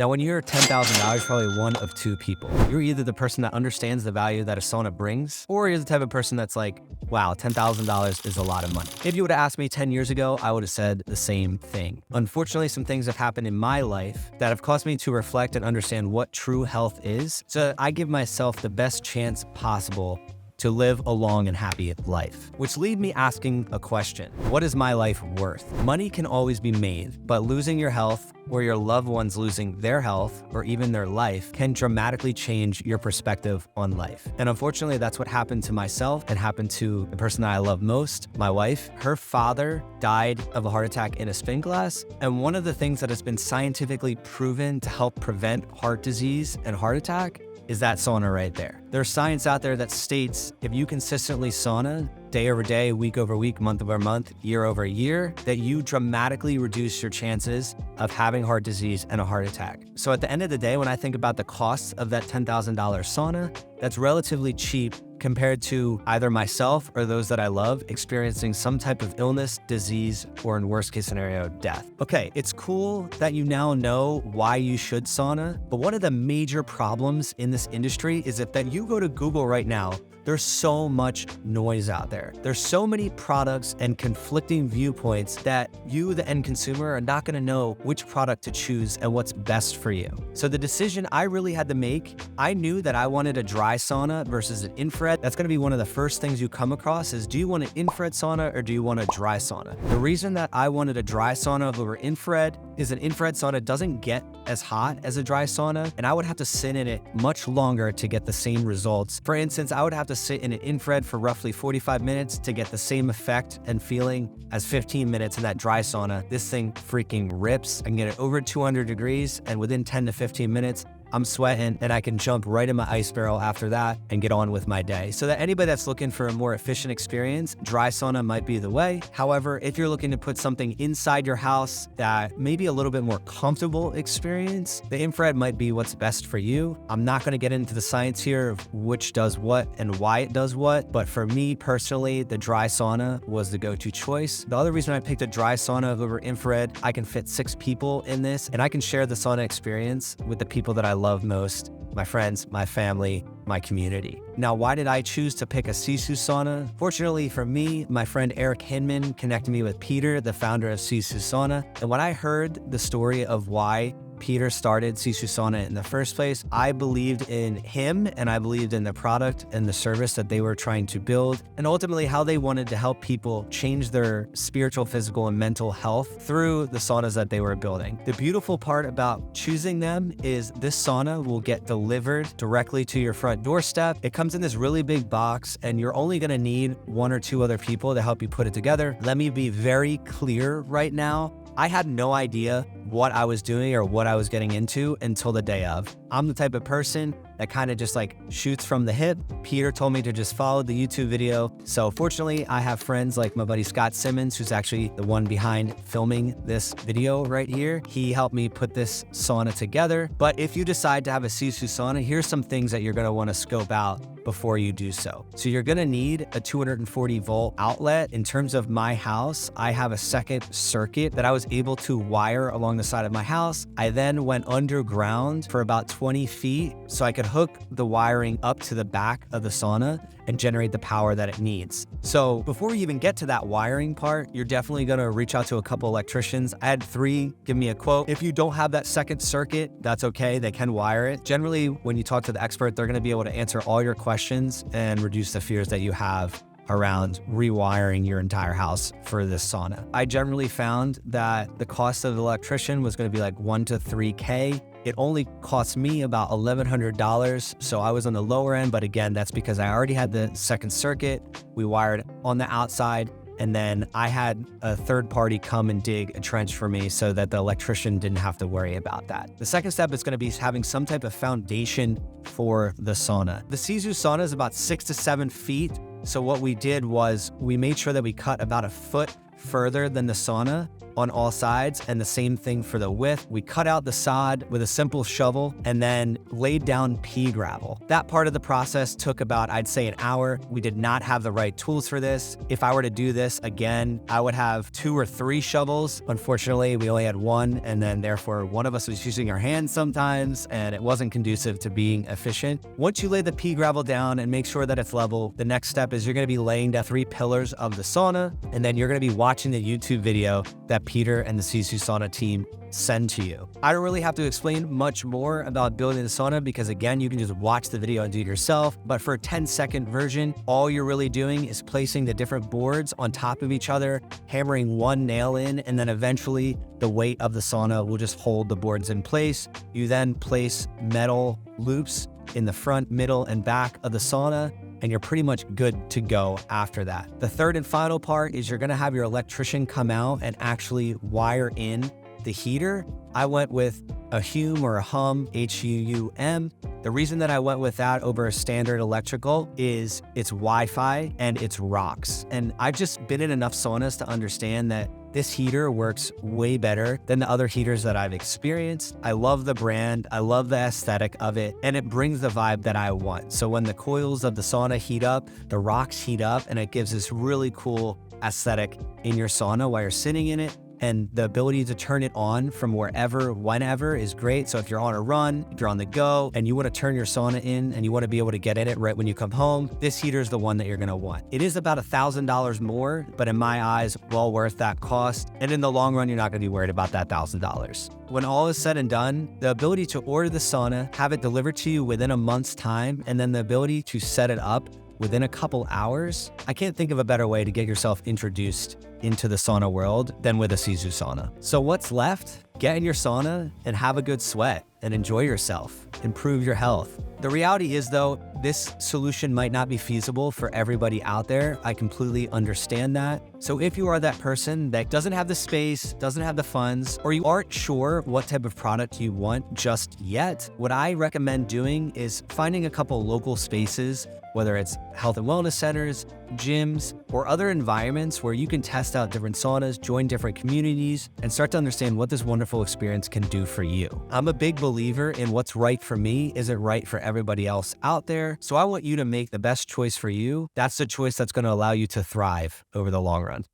Now, when you're $10,000, you're probably one of two people. You're either the person that understands the value that a sauna brings, or you're the type of person that's like, wow, $10,000 is a lot of money. If you would have asked me 10 years ago, I would have said the same thing. Unfortunately, some things have happened in my life that have caused me to reflect and understand what true health is, so I give myself the best chance possible to live a long and happy life. Which lead me asking a question. What is my life worth? Money can always be made, but losing your health or your loved ones losing their health or even their life can dramatically change your perspective on life. And unfortunately, that's what happened to myself and happened to the person that I love most, my wife. Her father died of a heart attack in a spin glass. And one of the things that has been scientifically proven to help prevent heart disease and heart attack is that sauna right there. There's science out there that states if you consistently sauna day over day, week over week, month over month, year over year, that you dramatically reduce your chances of having heart disease and a heart attack. So at the end of the day, when I think about the costs of that $10,000 sauna, that's relatively cheap compared to either myself or those that I love experiencing some type of illness, disease, or in worst case scenario, death. Okay, it's cool that you now know why you should sauna, but one of the major problems in this industry is if that you go to Google right now, there's so much noise out there. There's so many products and conflicting viewpoints that you, the end consumer, are not gonna know which product to choose and what's best for you. So the decision I really had to make, I knew that I wanted a dry sauna versus an infrared. That's gonna be one of the first things you come across is, do you want an infrared sauna or do you want a dry sauna? The reason that I wanted a dry sauna over infrared is an infrared sauna doesn't get as hot as a dry sauna, and I would have to sit in it much longer to get the same results. For instance, I would have to sit in an infrared for roughly 45 minutes to get the same effect and feeling as 15 minutes in that dry sauna. This thing freaking rips. I can get it over 200 degrees, and within 10 to 15 minutes, I'm sweating and I can jump right in my ice barrel after that and get on with my day. So that anybody that's looking for a more efficient experience, dry sauna might be the way. However, if you're looking to put something inside your house that may be a little bit more comfortable experience, the infrared might be what's best for you. I'm not gonna get into the science here of which does what and why it does what, but for me personally, the dry sauna was the go-to choice. The other reason I picked a dry sauna over infrared, I can fit 6 people in this and I can share the sauna experience with the people that I love most, my friends, my family, my community. Now, why did I choose to pick a Sisu Sauna? Fortunately for me, my friend Eric Hinman connected me with Peter, the founder of Sisu Sauna. And when I heard the story of why Peter started Sisu Sauna in the first place, I believed in him and I believed in the product and the service that they were trying to build, and ultimately how they wanted to help people change their spiritual, physical, and mental health through the saunas that they were building. The beautiful part about choosing them is this sauna will get delivered directly to your front doorstep. It comes in this really big box and you're only gonna need 1 or 2 other people to help you put it together. Let me be very clear right now. I had no idea what I was doing or what I was getting into until the day of. I'm the type of person that kind of just like shoots from the hip. Peter told me to just follow the YouTube video. So fortunately, I have friends like my buddy Scott Simmons, who's actually the one behind filming this video right here. He helped me put this sauna together. But if you decide to have a Sisu sauna, here's some things that you're gonna wanna scope out before you do so. So you're gonna need a 240 volt outlet. In terms of my house, I have a second circuit that I was able to wire along the side of my house. I then went underground for about 20 feet so I could hook the wiring up to the back of the sauna and generate the power that it needs. So before you even get to that wiring part, you're definitely gonna reach out to a couple electricians. I had 3 give me a quote. If you don't have that second circuit, that's okay, they can wire it. Generally, when you talk to the expert, they're gonna be able to answer all your questions and reduce the fears that you have around rewiring your entire house for this sauna. I generally found that the cost of the electrician was gonna be like $1 to $3K. It only cost me about $1,100, so I was on the lower end, but again, that's because I already had the second circuit. We wired on the outside, and then I had a third party come and dig a trench for me so that the electrician didn't have to worry about that. The second step is gonna be having some type of foundation for the sauna. The Sisu sauna is about 6 to 7 feet. So what we did was we made sure that we cut about 1 foot further than the sauna on all sides, and the same thing for the width. We cut out the sod with a simple shovel and then laid down pea gravel. That part of the process took about, I'd say, an hour. We did not have the right tools for this. If I were to do this again, I would have 2 or 3 shovels. Unfortunately, we only had one, and then therefore one of us was using our hands sometimes, and it wasn't conducive to being efficient. Once you lay the pea gravel down and make sure that it's level, the next step is you're gonna be laying the 3 pillars of the sauna, and then you're gonna be watching the YouTube video that Peter and the Sisu Sauna team send to you. I don't really have to explain much more about building the sauna because again, you can just watch the video and do it yourself. But for a 10-second version, all you're really doing is placing the different boards on top of each other, hammering one nail in, and then eventually the weight of the sauna will just hold the boards in place. You then place metal loops in the front, middle, and back of the sauna, and you're pretty much good to go after that. The third and final part is you're gonna have your electrician come out and actually wire in the heater. I went with a HUUM or a HUUM, H-U-U-M. The reason that I went with that over a standard electrical is it's Wi-Fi and it's rocks. And I've just been in enough saunas to understand that this heater works way better than the other heaters that I've experienced. I love the brand, I love the aesthetic of it, and it brings the vibe that I want. So when the coils of the sauna heat up, the rocks heat up, and it gives this really cool aesthetic in your sauna while you're sitting in it. And the ability to turn it on from wherever, whenever is great. So if you're on a run, if you're on the go, and you want to turn your sauna in and you want to be able to get in it right when you come home, this heater is the one that you're going to want. It is about $1,000 more, but in my eyes, well worth that cost. And in the long run, you're not going to be worried about that $1,000. When all is said and done, the ability to order the sauna, have it delivered to you within a month's time, and then the ability to set it up within a couple hours, I can't think of a better way to get yourself introduced into the sauna world than with a Sisu sauna. So what's left? Get in your sauna and have a good sweat and enjoy yourself, improve your health. The reality is though, this solution might not be feasible for everybody out there. I completely understand that. So if you are that person that doesn't have the space, doesn't have the funds, or you aren't sure what type of product you want just yet, what I recommend doing is finding a couple local spaces, whether it's health and wellness centers, gyms, or other environments where you can test out different saunas, join different communities, and start to understand what this wonderful experience can do for you. I'm a big believer in what's right for me isn't right for everybody else out there. So I want you to make the best choice for you. That's the choice that's going to allow you to thrive over the long run.